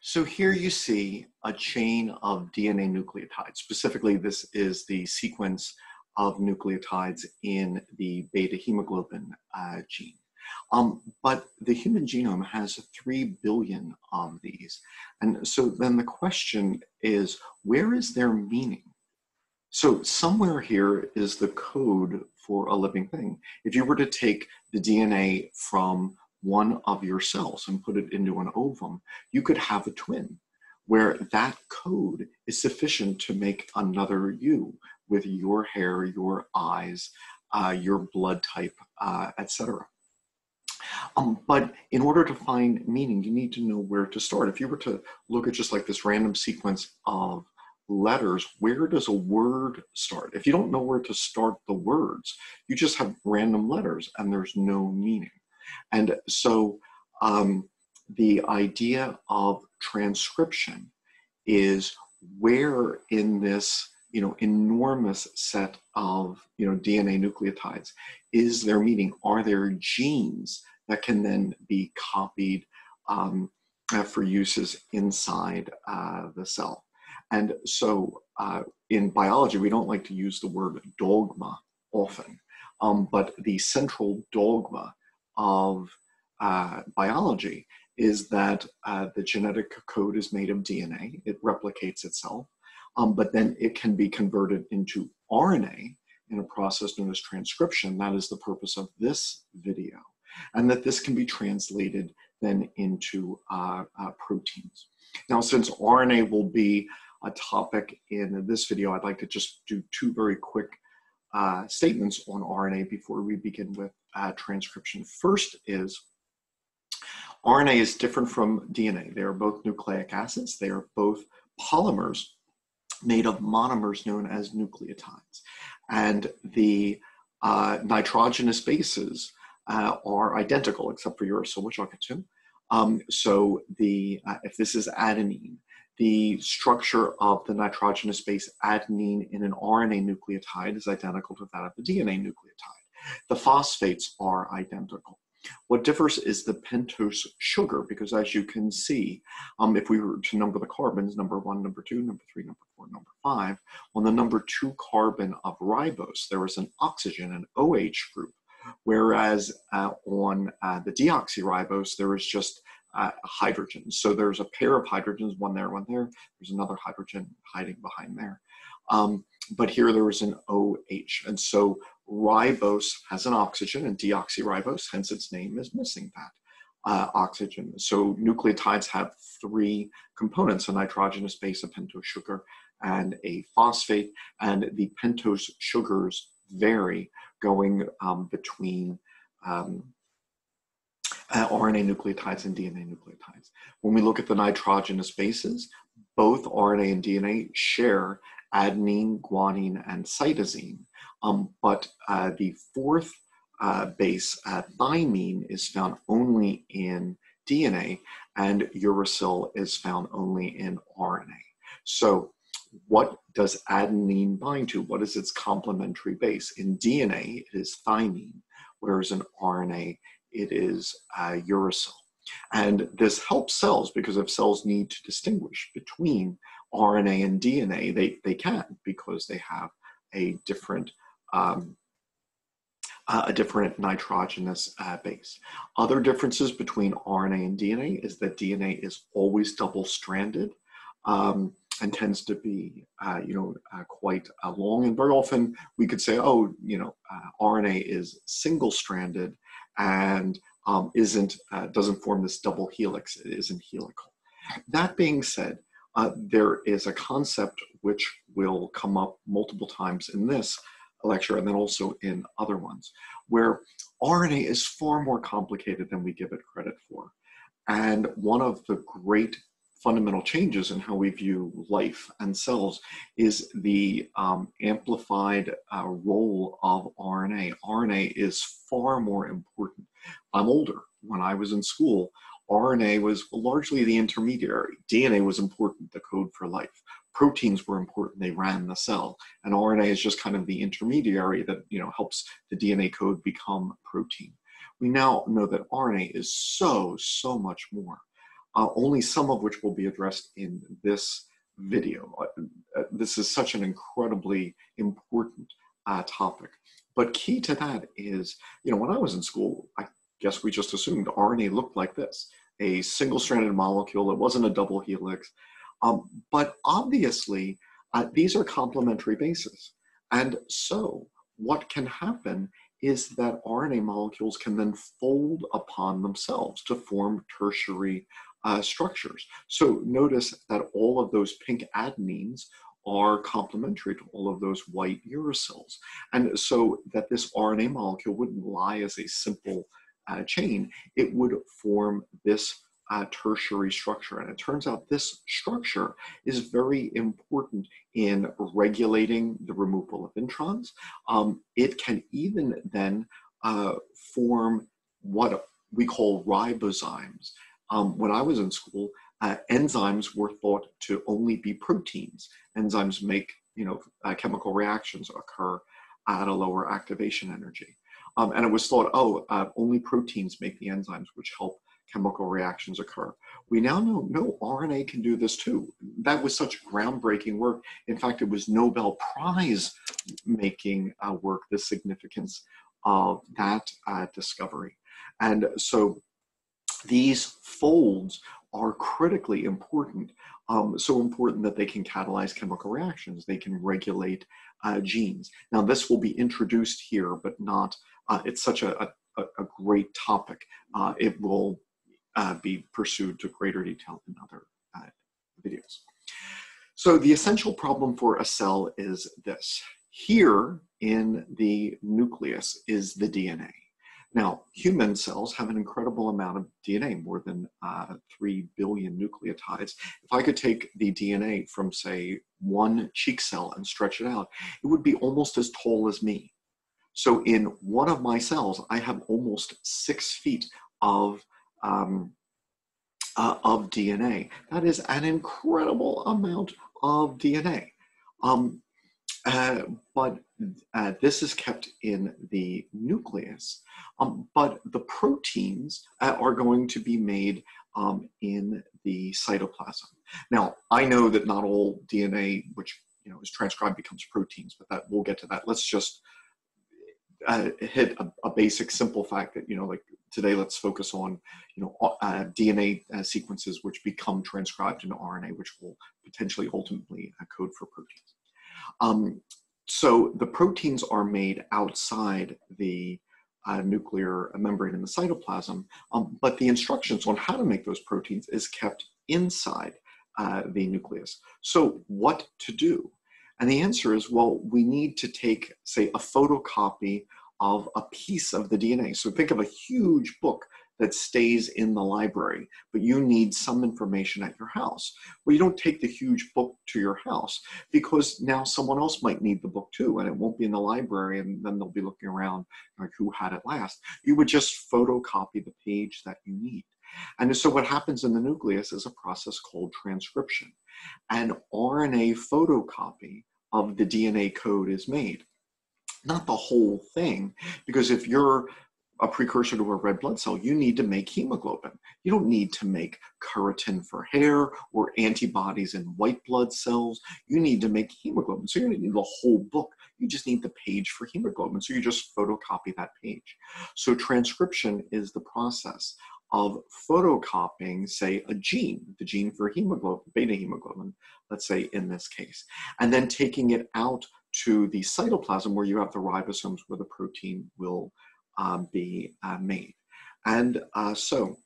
So here you see a chain of DNA nucleotides. Specifically, this is the sequence of nucleotides in the beta hemoglobin gene. But the human genome has 3 billion of these. And so then the question is, where is their meaning? So somewhere here is the code for a living thing. If you were to take the DNA from one of your cells and put it into an ovum, you could have a twin where that code is sufficient to make another you with your hair, your eyes, your blood type, etc. But in order to find meaning, you need to know where to start. If you were to look at just like this random sequence of letters, where does a word start? If you don't know where to start the words, you just have random letters and there's no meaning. And so the idea of transcription is where in this enormous set of DNA nucleotides is there meaning? Are there genes that can then be copied for uses inside the cell? And so in biology, we don't like to use the word dogma often, but the central dogma of biology is that the genetic code is made of DNA. It replicates itself, but then it can be converted into RNA in a process known as transcription. That is the purpose of this video, and that this can be translated then into proteins. Now, since RNA will be a topic in this video, I'd like to just do two very quick statements on RNA before we begin with transcription. First is RNA is different from DNA. They are both nucleic acids. They are both polymers made of monomers known as nucleotides. And the nitrogenous bases are identical except for uracil, which I'll get to. So if this is adenine, the structure of the nitrogenous base adenine in an RNA nucleotide is identical to that of the DNA nucleotide. The phosphates are identical. What differs is the pentose sugar, because as you can see, if we were to number the carbons, number 1, number 2, number 3, number 4, number 5, on the number 2 carbon of ribose, there is an oxygen, an OH group, whereas on the deoxyribose, there is just hydrogen. So there's a pair of hydrogens, one there, one there. There's another hydrogen hiding behind there. But here there is an OH. And so ribose has an oxygen and deoxyribose, hence its name, is missing that oxygen. So nucleotides have 3 components: a nitrogenous base, a pentose sugar, and a phosphate. And the pentose sugars vary going between RNA nucleotides and DNA nucleotides. When we look at the nitrogenous bases, both RNA and DNA share adenine, guanine, and cytosine. But the 4th base, thymine, is found only in DNA, and uracil is found only in RNA. So what does adenine bind to? What is its complementary base? In DNA, it is thymine, whereas in RNA, it is uracil. And this helps cells, because if cells need to distinguish between RNA and DNA, they can, because they have a different nitrogenous base. Other differences between RNA and DNA is that DNA is always double-stranded and tends to be, quite long. And very often we could say, RNA is single-stranded and doesn't form this double helix. It isn't helical. That being said, there is a concept which will come up multiple times in this lecture and then also in other ones, where RNA is far more complicated than we give it credit for. And one of the great fundamental changes in how we view life and cells is the amplified role of RNA. RNA is far more important. I'm older. When I was in school, RNA was largely the intermediary. DNA was important, the code for life. Proteins were important, they ran the cell. And RNA is just kind of the intermediary that helps the DNA code become protein. We now know that RNA is so much more. only some of which will be addressed in this video. This is such an incredibly important topic. But key to that is, when I was in school, I guess we just assumed RNA looked like this, a single-stranded molecule. It wasn't a double helix. But obviously, these are complementary bases. And so what can happen is that RNA molecules can then fold upon themselves to form tertiary structures. So notice that all of those pink adenines are complementary to all of those white uracils. And so that this RNA molecule wouldn't lie as a simple chain, it would form this tertiary structure. And it turns out this structure is very important in regulating the removal of introns. It can even then form what we call ribozymes. When I was in school, enzymes were thought to only be proteins. Enzymes make, chemical reactions occur at a lower activation energy. And it was thought, only proteins make the enzymes which help chemical reactions occur. We now know, no, RNA can do this too. That was such groundbreaking work. In fact, it was Nobel Prize making work, the significance of that discovery. And so these folds are critically important, so important that they can catalyze chemical reactions. They can regulate genes. Now, this will be introduced here, but not, it's such a great topic. It will be pursued to greater detail in other videos. So the essential problem for a cell is this. Here in the nucleus is the DNA. Now, human cells have an incredible amount of DNA, more than 3 billion nucleotides. If I could take the DNA from, say, one cheek cell and stretch it out, it would be almost as tall as me. So in one of my cells, I have almost 6 feet of DNA. That is an incredible amount of DNA. But this is kept in the nucleus. But the proteins are going to be made in the cytoplasm. Now, I know that not all DNA, which is transcribed, becomes proteins, but we'll get to that. Let's just hit a basic, simple fact that like today, let's focus on DNA sequences which become transcribed into RNA, which will potentially ultimately code for proteins. So the proteins are made outside the nuclear membrane in the cytoplasm, but the instructions on how to make those proteins is kept inside the nucleus. So what to do? And the answer is, well, we need to take, say, a photocopy of a piece of the DNA. So think of a huge book that stays in the library, but you need some information at your house. Well, you don't take the huge book to your house because now someone else might need the book too, and it won't be in the library, and then they'll be looking around like, who had it last? You would just photocopy the page that you need. And so what happens in the nucleus is a process called transcription. An RNA photocopy of the DNA code is made. Not the whole thing, because if you're a precursor to a red blood cell, you need to make hemoglobin. You don't need to make keratin for hair or antibodies in white blood cells. You need to make hemoglobin. So you don't need the whole book. You just need the page for hemoglobin. So you just photocopy that page. So transcription is the process of photocopying, say, a gene, the gene for hemoglobin, beta hemoglobin, let's say in this case, and then taking it out to the cytoplasm where you have the ribosomes where the protein will be made. And so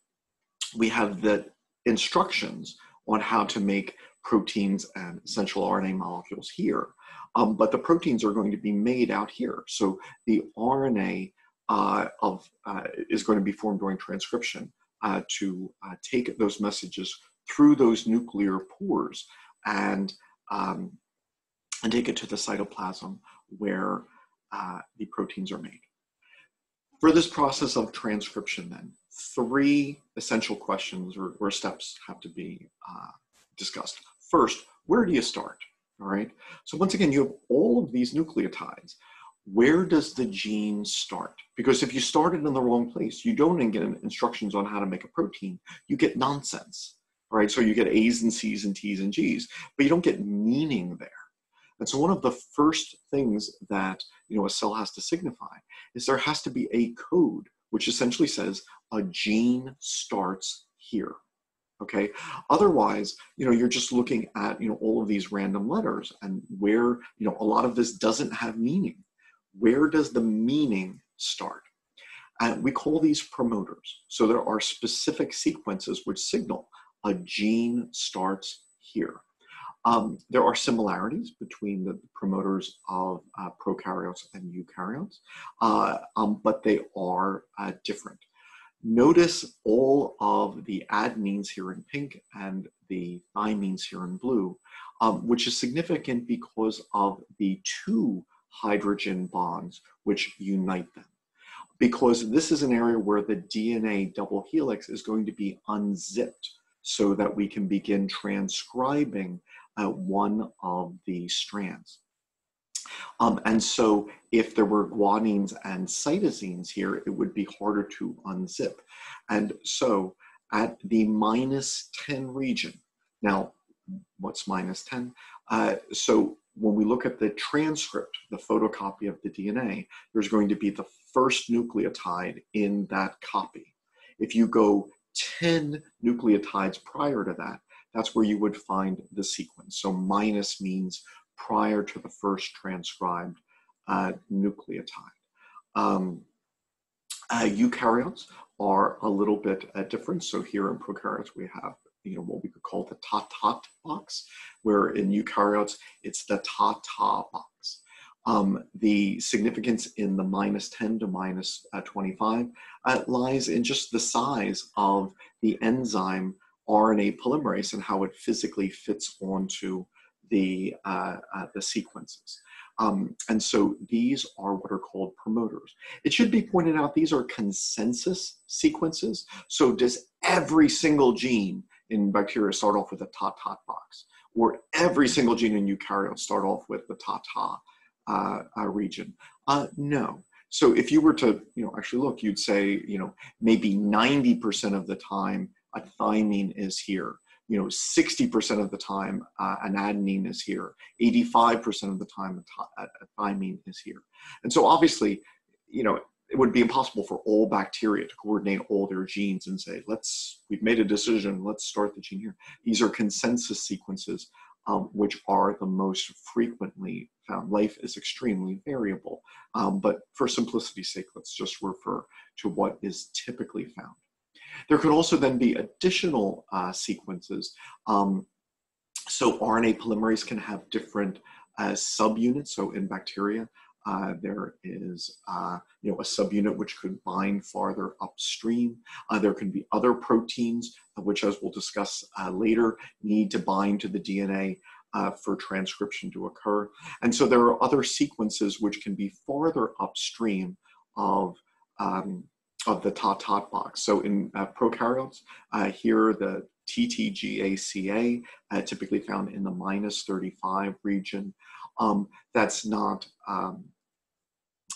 we have the instructions on how to make proteins and essential RNA molecules here, but the proteins are going to be made out here. So the RNA is going to be formed during transcription to take those messages through those nuclear pores and take it to the cytoplasm where the proteins are made. For this process of transcription then, 3 essential questions or steps have to be discussed. First, where do you start? All right. So once again, you have all of these nucleotides. Where does the gene start? Because if you started in the wrong place, you don't get instructions on how to make a protein, you get nonsense. All right, so you get A's and C's and T's and G's, but you don't get meaning there. And so one of the first things that a cell has to signify is there has to be a code, which essentially says a gene starts here. Okay. Otherwise, you're just looking at all of these random letters, and where a lot of this doesn't have meaning. Where does the meaning start? And we call these promoters. So there are specific sequences which signal a gene starts here. There are similarities between the promoters of prokaryotes and eukaryotes, but they are different. Notice all of the adenines here in pink and the thymines here in blue, which is significant because of the two hydrogen bonds which unite them. Because this is an area where the DNA double helix is going to be unzipped so that we can begin transcribing one of the strands. And so if there were guanines and cytosines here, it would be harder to unzip. And so at the -10 region, now what's -10? So when we look at the transcript, the photocopy of the DNA, there's going to be the first nucleotide in that copy. If you go 10 nucleotides prior to that, that's where you would find the sequence. So minus means prior to the first transcribed nucleotide. Eukaryotes are a little bit different. So here in prokaryotes, we have what we could call the ta-ta box, where in eukaryotes, it's the ta-ta box. The significance in the -10 to -25 lies in just the size of the enzyme RNA polymerase and how it physically fits onto the sequences. And so these are what are called promoters. It should be pointed out, these are consensus sequences. So does every single gene in bacteria start off with a ta-ta box? Or every single gene in eukaryotes start off with the ta-ta region? No. So if you were to actually look, you'd say maybe 90% of the time a thymine is here. 60% of the time an adenine is here. 85% of the time a thymine is here. And so obviously, it would be impossible for all bacteria to coordinate all their genes and say, we've made a decision, let's start the gene here. These are consensus sequences, which are the most frequently found. Life is extremely variable, but for simplicity's sake, let's just refer to what is typically found. There could also then be additional sequences. So RNA polymerase can have different subunits. So in bacteria, there is a subunit which could bind farther upstream. There can be other proteins, which, as we'll discuss later, need to bind to the DNA for transcription to occur. And so there are other sequences which can be farther upstream of the ta-ta box. So in prokaryotes, here the TTGACA, typically found in the -35 region. That's not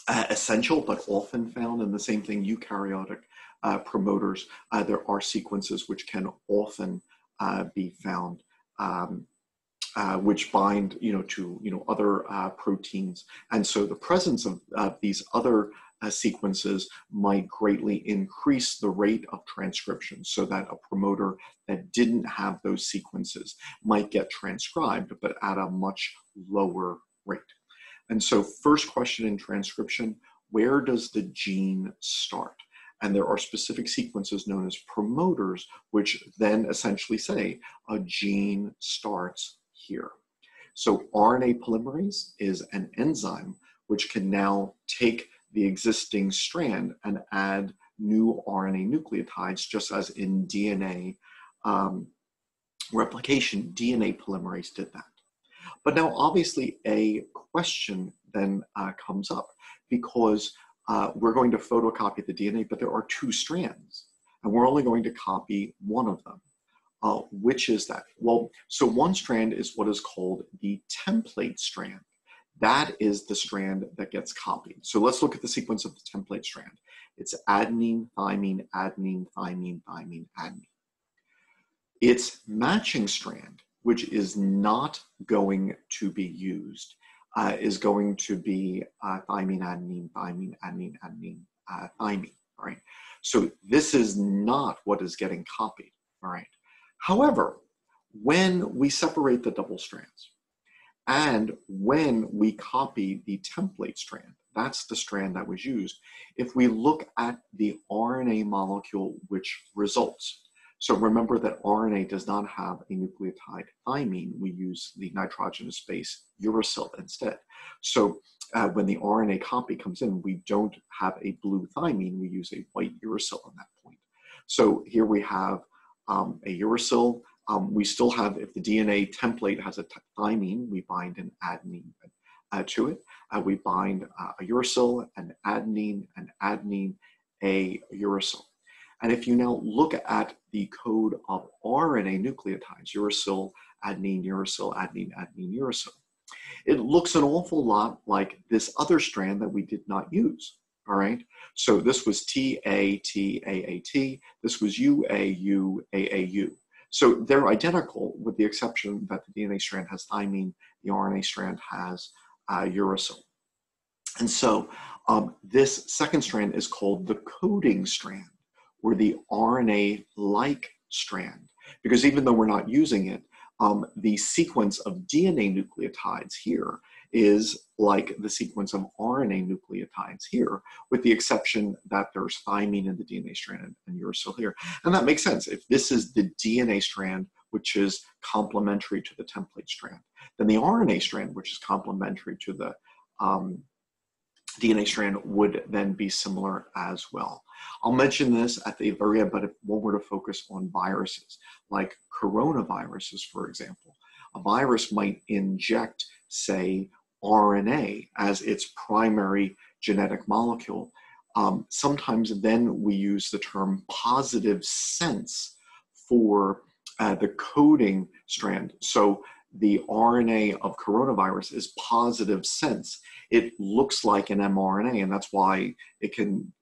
essential, but often found. And the same thing, eukaryotic promoters, there are sequences which can often be found, which bind to other proteins. And so the presence of these other sequences might greatly increase the rate of transcription, so that a promoter that didn't have those sequences might get transcribed, but at a much lower rate. And so first question in transcription, where does the gene start? And there are specific sequences known as promoters, which then essentially say a gene starts here. So RNA polymerase is an enzyme which can now take the existing strand and add new RNA nucleotides, just as in DNA replication, DNA polymerase did that. But now obviously a question then comes up, because we're going to photocopy the DNA, but there are two strands, and we're only going to copy one of them. Which is that? Well, so one strand is what is called the template strand. That is the strand that gets copied. So let's look at the sequence of the template strand. It's adenine, thymine, adenine, thymine, thymine, adenine. Its matching strand, which is not going to be used, is going to be thymine, adenine, thymine, adenine, adenine, thymine, all right? So this is not what is getting copied, all right? However, when we separate the double strands and when we copy the template strand, that's the strand that was used, if we look at the RNA molecule which results, so remember that RNA does not have a nucleotide thymine. We use the nitrogenous base uracil instead. So when the RNA copy comes in, we don't have a blue thymine. We use a white uracil at that point. So here we have a uracil. We still have, if the DNA template has a thymine, we bind an adenine to it. We bind a uracil, an adenine, a uracil. And if you now look at the code of RNA nucleotides, uracil, adenine, uracil, adenine, adenine, uracil, it looks an awful lot like this other strand that we did not use, all right? So this was T-A-T-A-A-T, this was U-A-U-A-A-U. So they're identical with the exception that the DNA strand has thymine, the RNA strand has uracil. And so this second strand is called the coding strand, or the RNA-like strand, because even though we're not using it, the sequence of DNA nucleotides here is like the sequence of RNA nucleotides here, with the exception that there's thymine in the DNA strand and uracil here. And that makes sense. If this is the DNA strand, which is complementary to the template strand, then the RNA strand, which is complementary to the DNA strand, would then be similar as well. I'll mention this at the very end, but if one were to focus on viruses, like coronaviruses, for example, a virus might inject, say, RNA as its primary genetic molecule. Sometimes then we use the term positive sense for the coding strand. So the RNA of coronavirus is positive sense. It looks like an mRNA, and that's why it can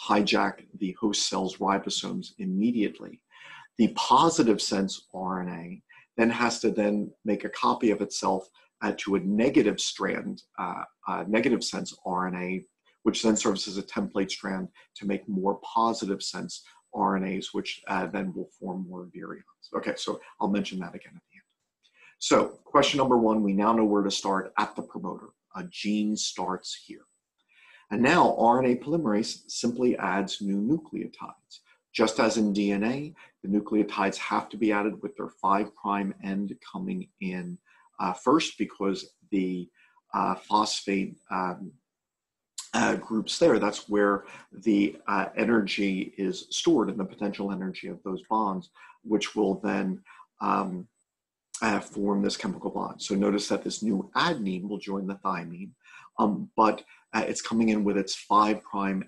hijack the host cell's ribosomes immediately. The positive sense RNA then has to then make a copy of itself to a negative strand, negative sense RNA, which then serves as a template strand to make more positive sense RNAs, which then will form more virions. Okay, so I'll mention that again at the end. So question number one, we now know where to start at the promoter. A gene starts here. And now RNA polymerase simply adds new nucleotides. Just as in DNA, the nucleotides have to be added with their 5' end coming in first, because the phosphate groups there, that's where the energy is stored, and the potential energy of those bonds, which will then form this chemical bond. So notice that this new adenine will join the thymine, but it's coming in with its 5'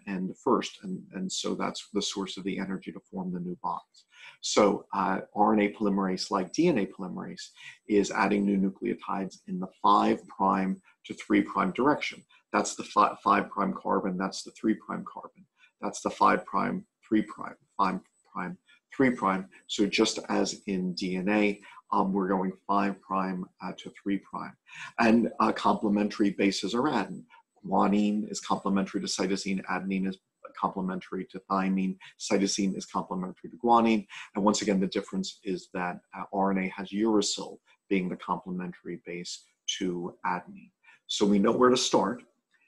end first, and so that's the source of the energy to form the new bonds. So RNA polymerase, like DNA polymerase, is adding new nucleotides in the 5' to 3' direction. That's the 5' carbon, that's the 3' carbon. That's the 5', 3', 5', 3'. So just as in DNA, we're going 5' to 3'. And complementary bases are added. Guanine is complementary to cytosine, adenine is complementary to thymine, cytosine is complementary to guanine. And once again, the difference is that RNA has uracil being the complementary base to adenine. So we know where to start.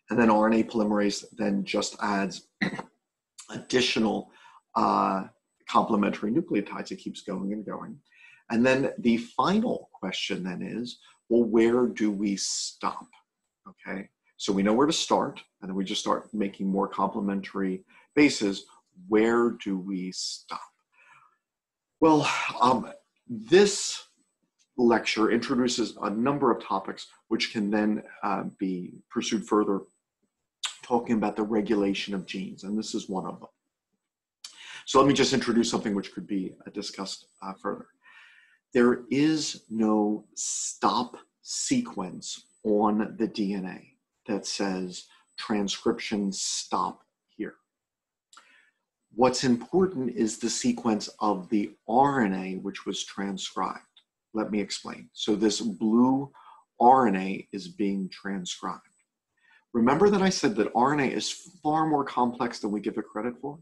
And then RNA polymerase then just adds additional complementary nucleotides. It keeps going and going. And then the final question then is, well, where do we stop? Okay, so we know where to start, and then we just start making more complementary bases. Where do we stop? Well, this lecture introduces a number of topics which can then be pursued further, talking about the regulation of genes, and this is one of them. So let me just introduce something which could be discussed further. There is no stop sequence on the DNA that says transcription stop here. What's important is the sequence of the RNA which was transcribed. Let me explain. So this blue RNA is being transcribed. Remember that I said that RNA is far more complex than we give it credit for?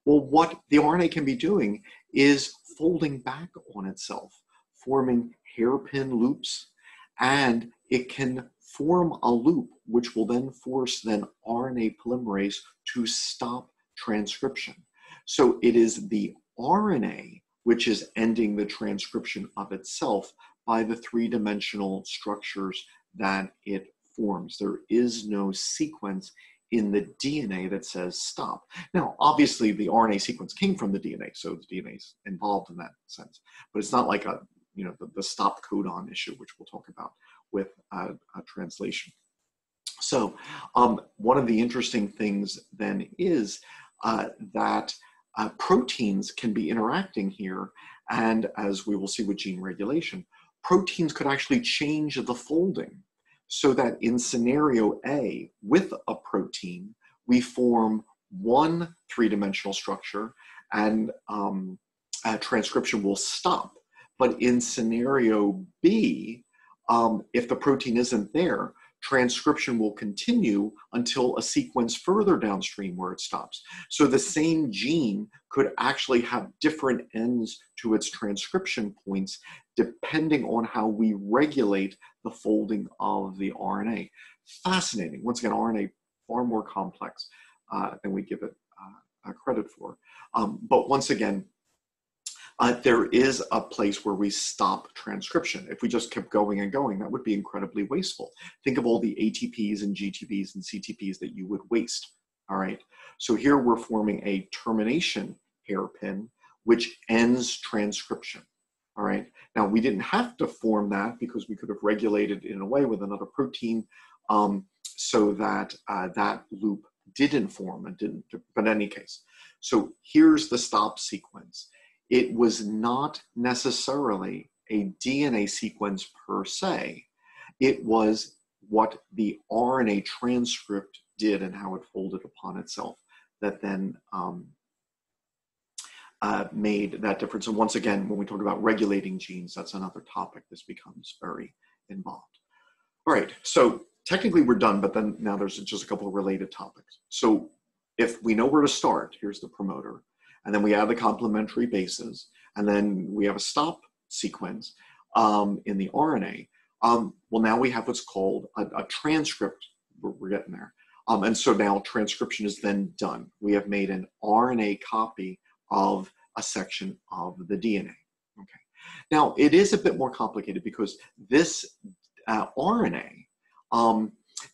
Well, what the RNA can be doing is folding back on itself, forming hairpin loops, and it can form a loop which will then force RNA polymerase to stop transcription. So it is the RNA which is ending the transcription of itself by the three-dimensional structures that it forms. There is no sequence in the DNA that says stop. Now, obviously, the RNA sequence came from the DNA, so the DNA is involved in that sense. But it's not like the stop codon issue, which we'll talk about with a translation. So one of the interesting things then is that proteins can be interacting here, and as we will see with gene regulation, proteins could actually change the folding so that in scenario A, with a protein, we form one three-dimensional structure and transcription will stop. But in scenario B, if the protein isn't there, transcription will continue until a sequence further downstream where it stops. So the same gene could actually have different ends to its transcription points depending on how we regulate the folding of the RNA. Fascinating. Once again, RNA far more complex than we give it credit for. But once again, there is a place where we stop transcription. If we just kept going and going, that would be incredibly wasteful. Think of all the ATPs and GTPs and CTPs that you would waste, all right? So here we're forming a termination hairpin, which ends transcription, all right? Now, we didn't have to form that because we could have regulated in a way with another protein so that that loop didn't form and didn't, but in any case. So here's the stop sequence. It was not necessarily a DNA sequence per se. It was what the RNA transcript did and how it folded upon itself that then made that difference. And once again, when we talk about regulating genes, that's another topic. This becomes very involved. All right, so technically we're done, but then now there's just a couple of related topics. So if we know where to start, here's the promoter. And then we add the complementary bases, and then we have a stop sequence in the RNA. Well, now we have what's called a transcript. We're getting there. And so now transcription is then done. We have made an RNA copy of a section of the DNA. Okay. Now, it is a bit more complicated because this RNA,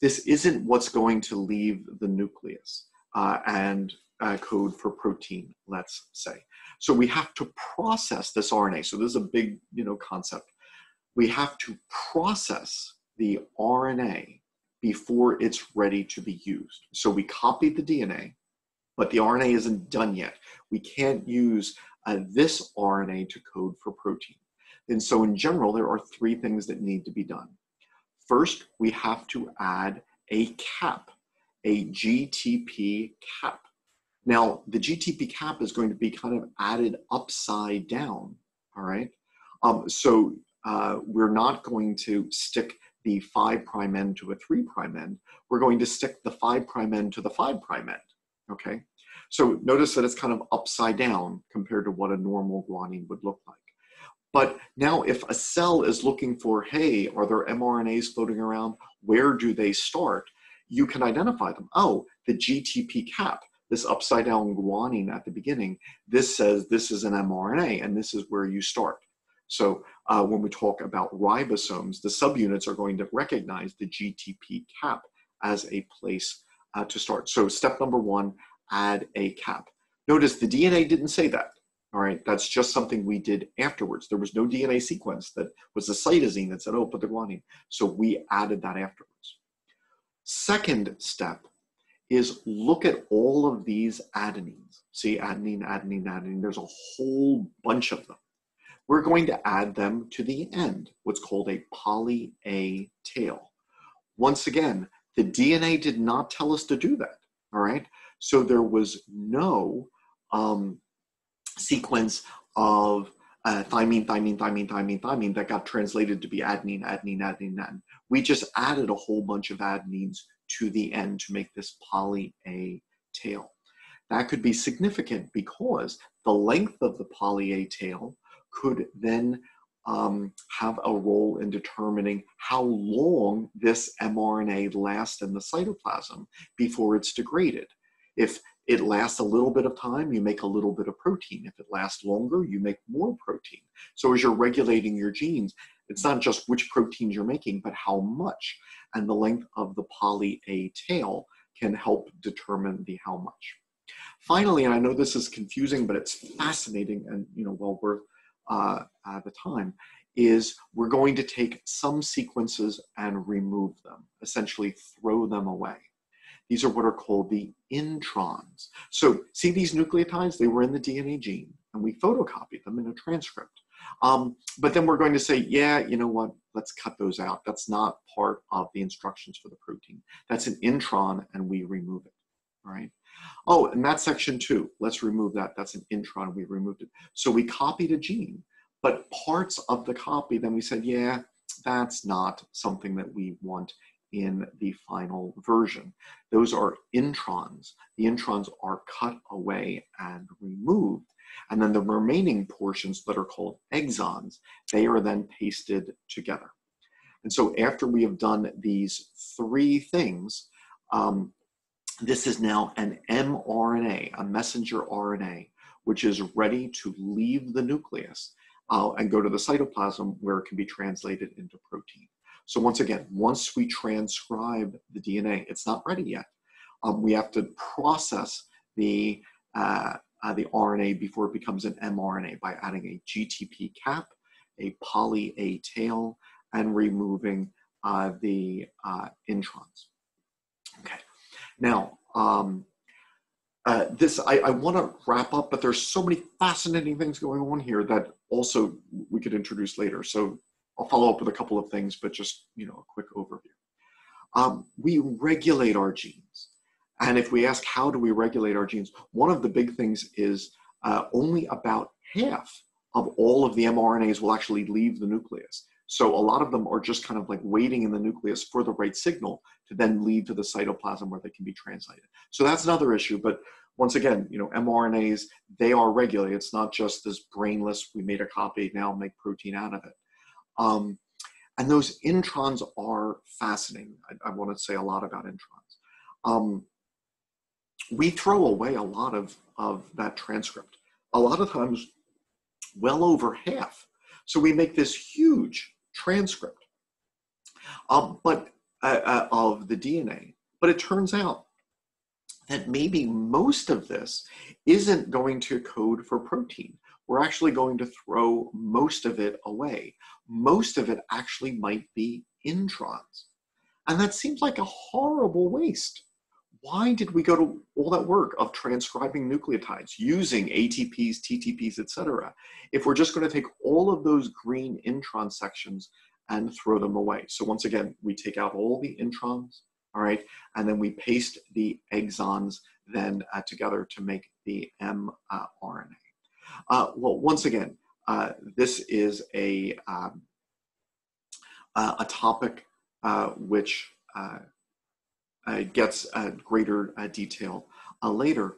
this isn't what's going to leave the nucleus and code for protein, let's say. So we have to process this RNA. So this is a big, concept. We have to process the RNA before it's ready to be used. So we copied the DNA, but the RNA isn't done yet. We can't use this RNA to code for protein. And so in general, there are three things that need to be done. First, we have to add a cap, a GTP cap. Now, the GTP cap is going to be kind of added upside down, all right? So we're not going to stick the 5' end to a 3' end. We're going to stick the 5' end to the 5' end, okay? So notice that it's kind of upside down compared to what a normal guanine would look like. But now if a cell is looking for, hey, are there mRNAs floating around? Where do they start? You can identify them. Oh, the GTP cap, this upside down guanine at the beginning, this says this is an mRNA and this is where you start. So when we talk about ribosomes, the subunits are going to recognize the GTP cap as a place to start. So step number one, add a cap. Notice the DNA didn't say that. All right, that's just something we did afterwards. There was no DNA sequence that was the cytosine that said, oh, put the guanine. So we added that afterwards. Second step is look at all of these adenines. See, adenine, adenine, adenine. There's a whole bunch of them. We're going to add them to the end, what's called a poly-A tail. Once again, the DNA did not tell us to do that, all right? So there was no sequence of thymine, thymine, thymine, thymine, thymine that got translated to be adenine, adenine, adenine, adenine. We just added a whole bunch of adenines to the end to make this poly-A tail. That could be significant because the length of the poly-A tail could then have a role in determining how long this mRNA lasts in the cytoplasm before it's degraded. If it lasts a little bit of time, you make a little bit of protein. If it lasts longer, you make more protein. So as you're regulating your genes, it's not just which proteins you're making, but how much. And the length of the poly-A tail can help determine the how much. Finally, and I know this is confusing, but it's fascinating and well worth the time, is we're going to take some sequences and remove them, essentially throw them away. These are what are called the introns. So see these nucleotides? They were in the DNA gene, and we photocopied them in a transcript. But then we're going to say, yeah, you know what? Let's cut those out. That's not part of the instructions for the protein. That's an intron, and we remove it, all right? Oh, and that's section 2. Let's remove that. That's an intron. We removed it. So we copied a gene, but parts of the copy, then we said, yeah, that's not something that we want in the final version. Those are introns. The introns are cut away and removed. And then the remaining portions that are called exons, they are then pasted together. And so after we have done these 3 things, this is now an mRNA, a messenger RNA, which is ready to leave the nucleus and go to the cytoplasm where it can be translated into protein. So once again, once we transcribe the DNA, it's not ready yet. We have to process the RNA before it becomes an mRNA by adding a GTP cap, a poly-A tail, and removing the introns. Okay. Now, I want to wrap up, but there's so many fascinating things going on here that also we could introduce later. So I'll follow up with a couple of things, but just, a quick overview. We regulate our genes. And if we ask, how do we regulate our genes? One of the big things is only about half of all of the mRNAs will actually leave the nucleus. So a lot of them are just kind of like waiting in the nucleus for the right signal to then lead to the cytoplasm where they can be translated. So that's another issue. But once again, mRNAs, they are regulated. It's not just this brainless, we made a copy, now make protein out of it. And those introns are fascinating. I want to say a lot about introns. We throw away a lot of that transcript. A lot of times, well over half. So we make this huge transcript of the DNA. But it turns out that maybe most of this isn't going to code for protein. We're actually going to throw most of it away. Most of it actually might be introns. And that seems like a horrible waste. Why did we go to all that work of transcribing nucleotides, using ATPs, TTPs, etc., if we're just going to take all of those green intron sections and throw them away? So once again, we take out all the introns, all right, and then we paste the exons then together to make the mRNA. Well, once again, this is a topic which gets greater detail later,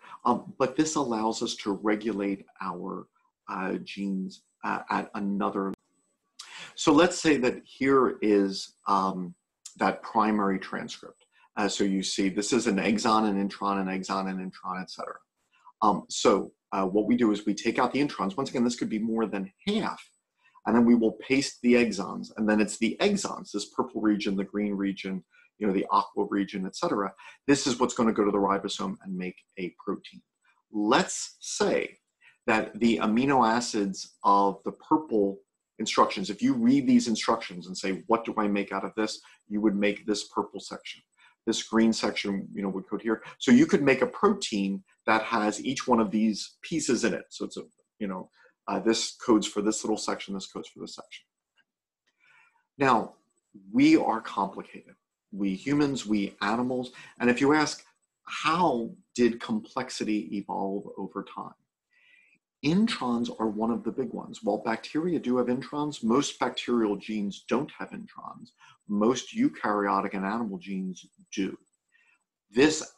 but this allows us to regulate our genes at another level. So let's say that here is that primary transcript. So you see this is an exon, an intron, an intron, etc. So what we do is we take out the introns. Once again, this could be more than half. And then we will paste the exons. And then it's the exons, this purple region, the green region, the aqua region, etc. This is what's going to go to the ribosome and make a protein. Let's say that the amino acids of the purple instructions, if you read these instructions and say, what do I make out of this? You would make this purple section. This green section, would code here. So you could make a protein that has each one of these pieces in it. So it's this codes for this little section, this codes for this section. Now, we are complicated. We humans, we animals. And if you ask, how did complexity evolve over time? Introns are one of the big ones. While bacteria do have introns, most bacterial genes don't have introns. Most eukaryotic and animal genes do. This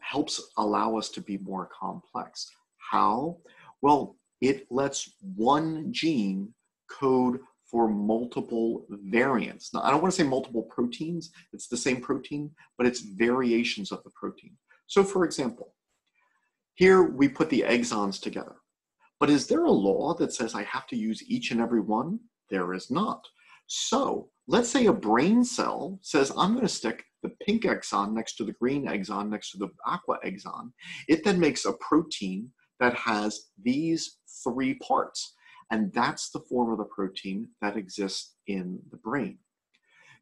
helps allow us to be more complex. How? Well, it lets one gene code for multiple variants. Now, I don't want to say multiple proteins. It's the same protein, but it's variations of the protein. So for example, here we put the exons together. But is there a law that says I have to use each and every one? There is not. So let's say a brain cell says, I'm going to stick the pink exon next to the green exon next to the aqua exon. It then makes a protein that has these three parts. And that's the form of the protein that exists in the brain.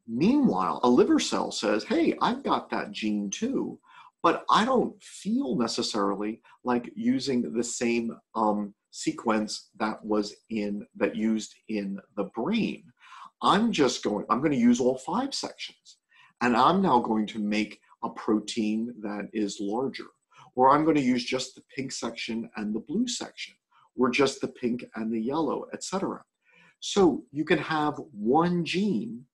Meanwhile, a liver cell says, hey, I've got that gene too, but I don't feel necessarily like using the same sequence that used in the brain. I'm going to use all 5 sections, and I'm now going to make a protein that is larger, or I'm going to use just the pink section and the blue section, or just the pink and the yellow, etc. So you can have one gene,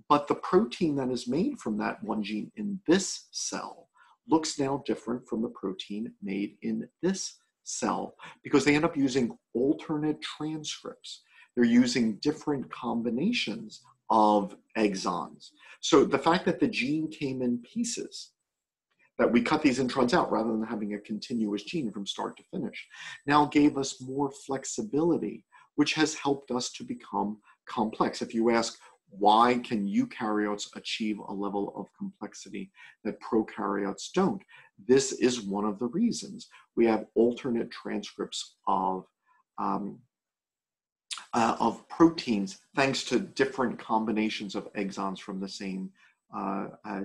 but the protein that is made from that one gene in this cell looks now different from the protein made in this cell, because they end up using alternate transcripts. They're using different combinations of exons. So the fact that the gene came in pieces, that we cut these introns out rather than having a continuous gene from start to finish, now gave us more flexibility, which has helped us to become complex. If you ask, why can eukaryotes achieve a level of complexity that prokaryotes don't? This is one of the reasons. We have alternate transcripts of proteins thanks to different combinations of exons from the same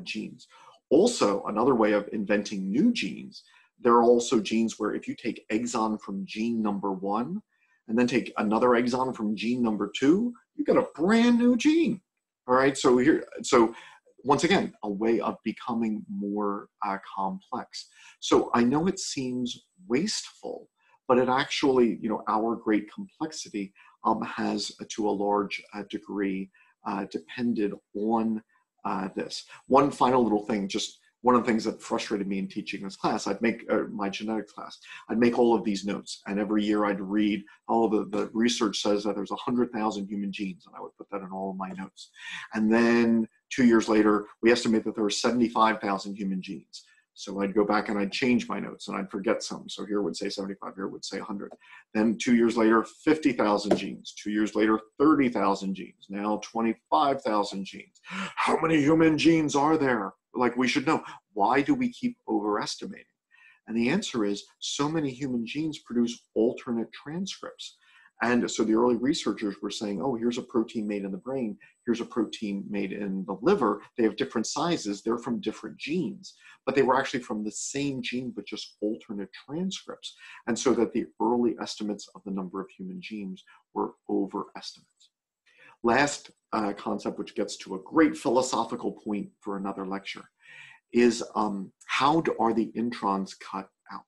genes. Also, another way of inventing new genes, there are also genes where if you take exon from gene number 1 and then take another exon from gene number 2, you get a brand new gene. All right, so once again, a way of becoming more complex. So I know it seems wasteful, but it actually, our great complexity has to a large degree depended on this. One final little thing, just one of the things that frustrated me in teaching this class, I'd make my genetics class, I'd make all of these notes, and every year I'd read, the research says that there's 100,000 human genes, and I would put that in all of my notes. And then 2 years later, we estimate that there are 75,000 human genes. So I'd go back and I'd change my notes and I'd forget some. So here it would say 75, here it would say 100. Then 2 years later, 50,000 genes. 2 years later, 30,000 genes. Now 25,000 genes. How many human genes are there? Like, we should know. Why do we keep overestimating? And the answer is, so many human genes produce alternate transcripts. And so the early researchers were saying, oh, here's a protein made in the brain, here's a protein made in the liver. They have different sizes, they're from different genes, but they were actually from the same gene, but just alternate transcripts. And so that the early estimates of the number of human genes were overestimates. Last concept, which gets to a great philosophical point for another lecture, is how are the introns cut out?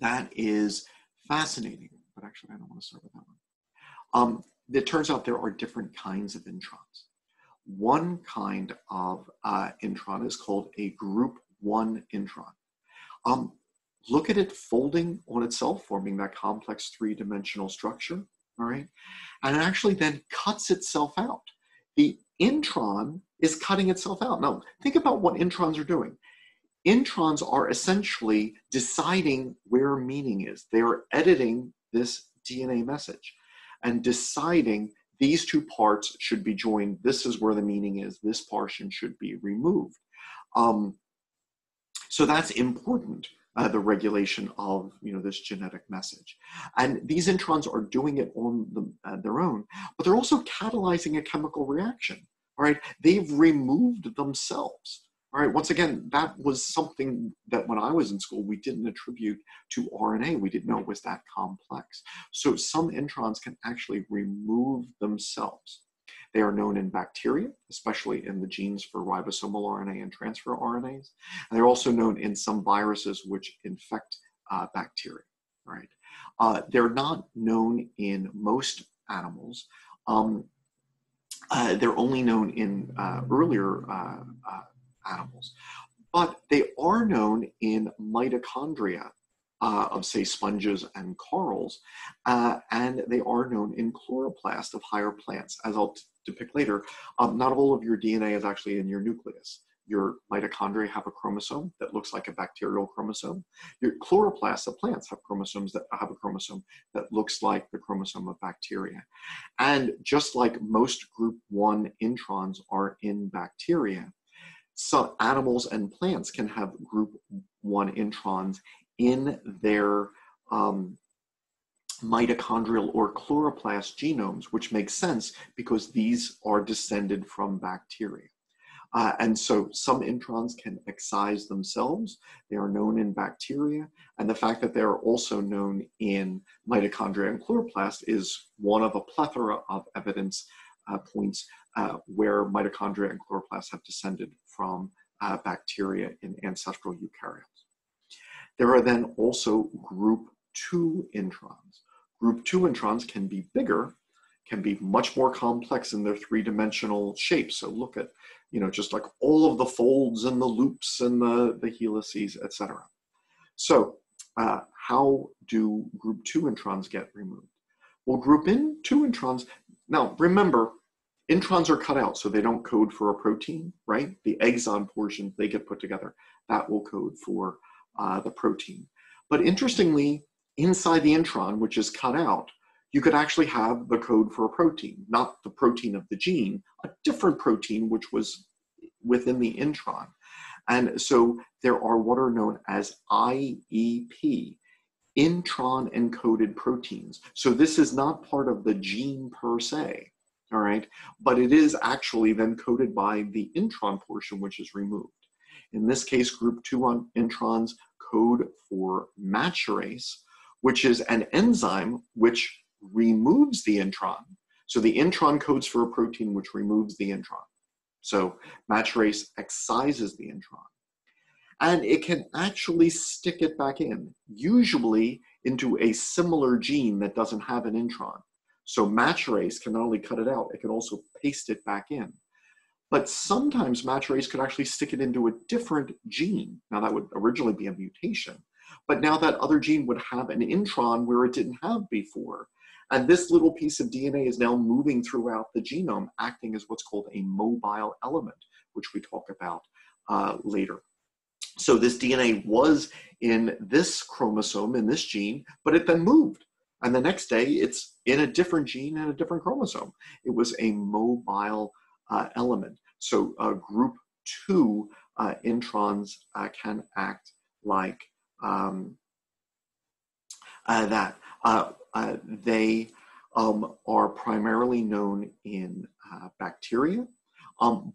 That is fascinating, but actually I don't want to start with that one. It turns out there are different kinds of introns. One kind of intron is called a group 1 intron. Look at it folding on itself, forming that complex 3-dimensional structure, all right? And it actually then cuts itself out. The intron is cutting itself out. Now, think about what introns are doing. Introns are essentially deciding where meaning is. They are editing this DNA message and deciding these 2 parts should be joined. This is where the meaning is. This portion should be removed. So that's important, the regulation of this genetic message. And these introns are doing it on their own, but they're also catalyzing a chemical reaction. All right, they've removed themselves. All right, once again, that was something that when I was in school, we didn't attribute to RNA. We didn't know it was that complex. So some introns can actually remove themselves. They are known in bacteria, especially in the genes for ribosomal RNA and transfer RNAs. And they're also known in some viruses which infect bacteria. right? They're not known in most animals. They're only known in earlier animals, but they are known in mitochondria of, say, sponges and corals, and they are known in chloroplast of higher plants. As I'll depict later, not all of your DNA is actually in your nucleus. Your mitochondria have a chromosome that looks like a bacterial chromosome. Your chloroplasts of plants have chromosomes that have a chromosome that looks like the chromosome of bacteria. And just like most group 1 introns are in bacteria, some animals and plants can have group 1 introns in their mitochondrial or chloroplast genomes, which makes sense because these are descended from bacteria. And so some introns can excise themselves. They are known in bacteria. And the fact that they're also known in mitochondria and chloroplast is one of a plethora of evidence points where mitochondria and chloroplasts have descended from bacteria in ancestral eukaryotes. There are then also group 2 introns. Group 2 introns can be bigger, can be much more complex in their three-dimensional shape. So look at, just like all of the folds and the loops and the helices, etc. So how do group 2 introns get removed? Well, group 2 introns, now remember, introns are cut out, so they don't code for a protein, right? The exon portions, they get put together. That will code for the protein. But interestingly, inside the intron, which is cut out, you could actually have the code for a protein, not the protein of the gene, a different protein which was within the intron. And so there are what are known as IEP, intron encoded proteins. So this is not part of the gene per se, all right? But it is actually then coded by the intron portion, which is removed. In this case, group 2 introns code for maturase, which is an enzyme which removes the intron. So the intron codes for a protein which removes the intron. So maturase excises the intron. And it can actually stick it back in, usually into a similar gene that doesn't have an intron. So maturase can not only cut it out, it can also paste it back in. But sometimes maturase could actually stick it into a different gene. Now that would originally be a mutation, but now that other gene would have an intron where it didn't have before. And this little piece of DNA is now moving throughout the genome, acting as what's called a mobile element, which we talk about later. So this DNA was in this chromosome, in this gene, but it then moved. And the next day, it's in a different gene and a different chromosome. It was a mobile element. So group 2 introns can act like that. They are primarily known in bacteria,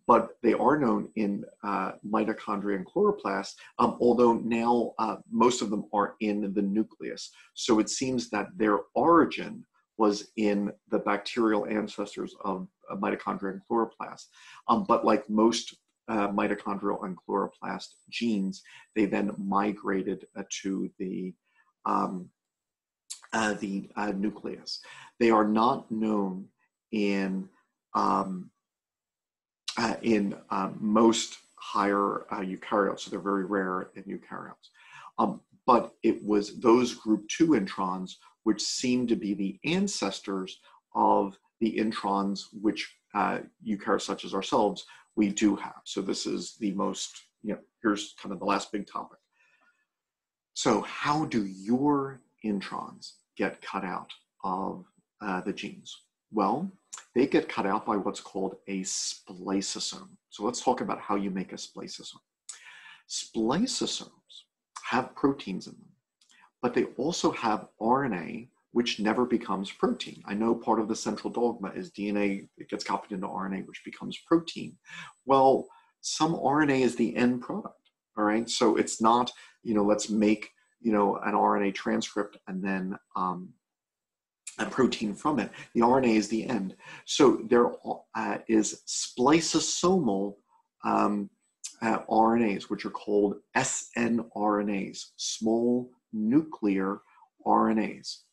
but they are known in mitochondria and chloroplasts, although now most of them are in the nucleus. So it seems that their origin was in the bacterial ancestors of mitochondria and chloroplasts. But like most mitochondrial and chloroplast genes, they then migrated to the nucleus. They are not known in most higher eukaryotes, so they're very rare in eukaryotes. But it was those group 2 introns which seem to be the ancestors of the introns which eukaryotes such as ourselves we do have. So this is the most, here's kind of the last big topic. So how do your introns get cut out of the genes? Well, they get cut out by what's called a spliceosome. So let's talk about how you make a spliceosome. Spliceosomes have proteins in them, but they also have RNA, which never becomes protein. I know part of the central dogma is DNA, it gets copied into RNA, which becomes protein. Well, some RNA is the end product, all right? So it's not, let's make, an RNA transcript and then a protein from it. The RNA is the end. So there is spliceosomal RNAs, which are called snRNAs, small nuclear RNAs.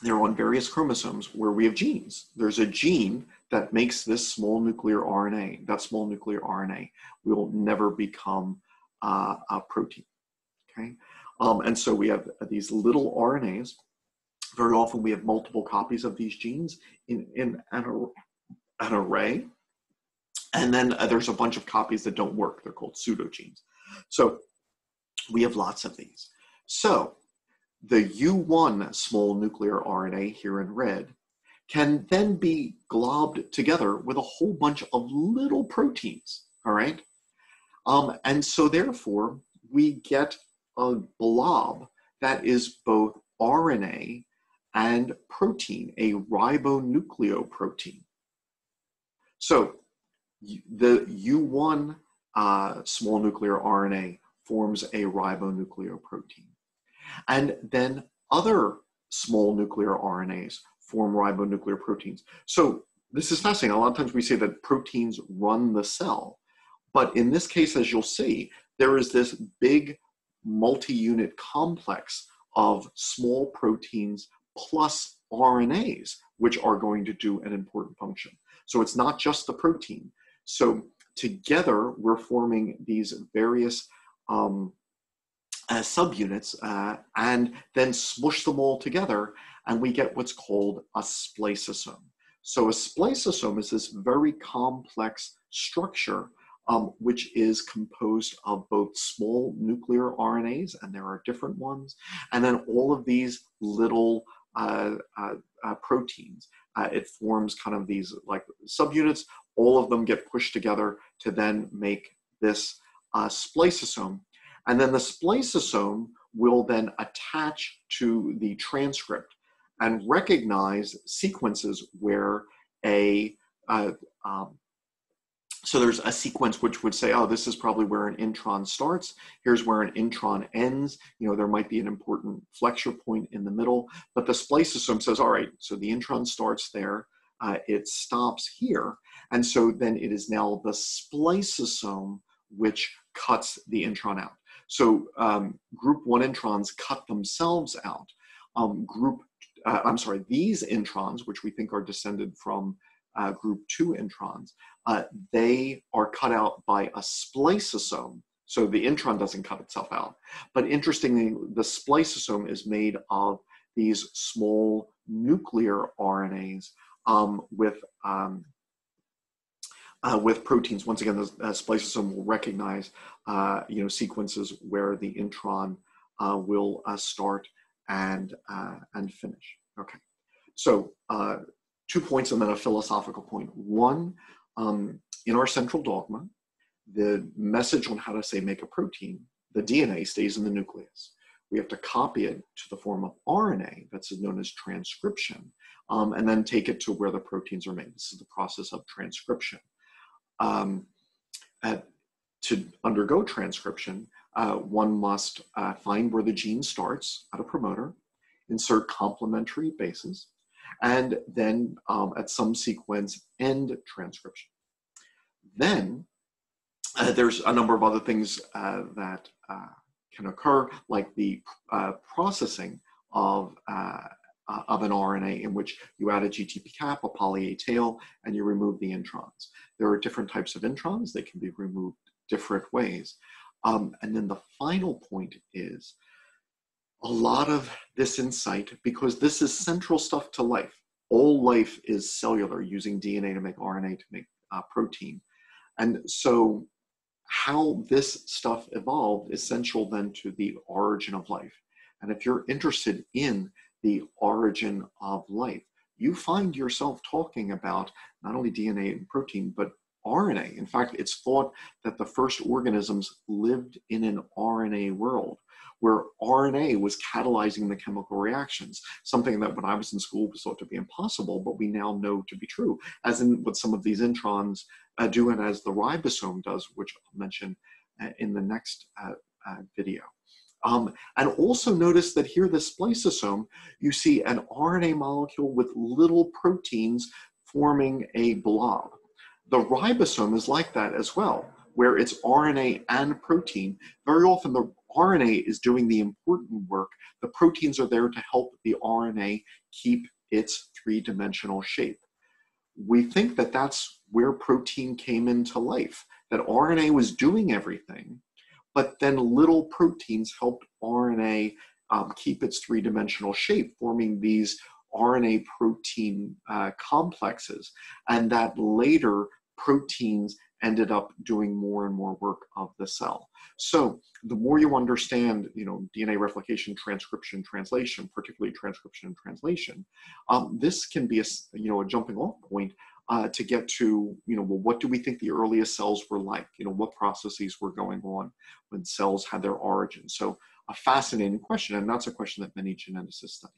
They're on various chromosomes where we have genes. There's a gene that makes this small nuclear RNA. That small nuclear RNA will never become a protein, okay? And so we have these little RNAs. Very often we have multiple copies of these genes in an array. And then there's a bunch of copies that don't work. They're called pseudogenes. So we have lots of these. So the U1 small nuclear RNA here in red can then be globbed together with a whole bunch of little proteins, all right? And so therefore, we get a blob that is both RNA and protein, a ribonucleoprotein. So the U1 small nuclear RNA forms a ribonucleoprotein. And then other small nuclear RNAs form ribonuclear proteins. So this is fascinating. A lot of times we say that proteins run the cell. But in this case, as you'll see, there is this big multi-unit complex of small proteins plus RNAs, which are going to do an important function. So it's not just the protein. So together, we're forming these various subunits and then smush them all together, and we get what's called a spliceosome. So a spliceosome is this very complex structure which is composed of both small nuclear RNAs, and there are different ones, and then all of these little proteins. It forms kind of these like subunits. All of them get pushed together to then make this spliceosome. And then the spliceosome will then attach to the transcript and recognize sequences where so there's a sequence which would say, oh, this is probably where an intron starts. Here's where an intron ends. You know, there might be an important flexure point in the middle, but the spliceosome says, all right, so the intron starts there, it stops here. And so then it is now the spliceosome which cuts the intron out. So group 1 introns cut themselves out. These introns, which we think are descended from group 2 introns, they are cut out by a spliceosome. So the intron doesn't cut itself out. But interestingly, the spliceosome is made of these small nuclear RNAs with proteins. Once again, the spliceosome will recognize sequences where the intron will start and finish. Okay, so 2 points and then a philosophical point. One, in our central dogma, the message on how to say make a protein, the DNA stays in the nucleus. We have to copy it to the form of RNA, that's known as transcription, and then take it to where the proteins are made. This is the process of transcription. To undergo transcription, one must find where the gene starts at a promoter, insert complementary bases, and then at some sequence end transcription. Then there's a number of other things that can occur, like the processing of an RNA in which you add a GTP cap, a poly A tail, and you remove the introns. There are different types of introns. They can be removed different ways. And then the final point is a lot of this insight, because this is central stuff to life. All life is cellular, using DNA to make RNA to make protein. And so how this stuff evolved is central then to the origin of life. And if you're interested in the origin of life, you find yourself talking about not only DNA and protein, but RNA. In fact, it's thought that the first organisms lived in an RNA world, where RNA was catalyzing the chemical reactions, something that when I was in school was thought to be impossible, but we now know to be true, as in what some of these introns do, and as the ribosome does, which I'll mention in the next video. And also notice that here, the spliceosome, you see an RNA molecule with little proteins forming a blob. The ribosome is like that as well, where it's RNA and protein. Very often the RNA is doing the important work. The proteins are there to help the RNA keep its three-dimensional shape. We think that that's where protein came into life, that RNA was doing everything, but then little proteins helped RNA keep its three-dimensional shape, forming these RNA protein complexes, and that later proteins ended up doing more and more work of the cell. So the more you understand, DNA replication, transcription, translation, particularly transcription and translation, this can be a jumping off point to get to, well, what do we think the earliest cells were like? What processes were going on when cells had their origin? So a fascinating question, and that's a question that many geneticists study.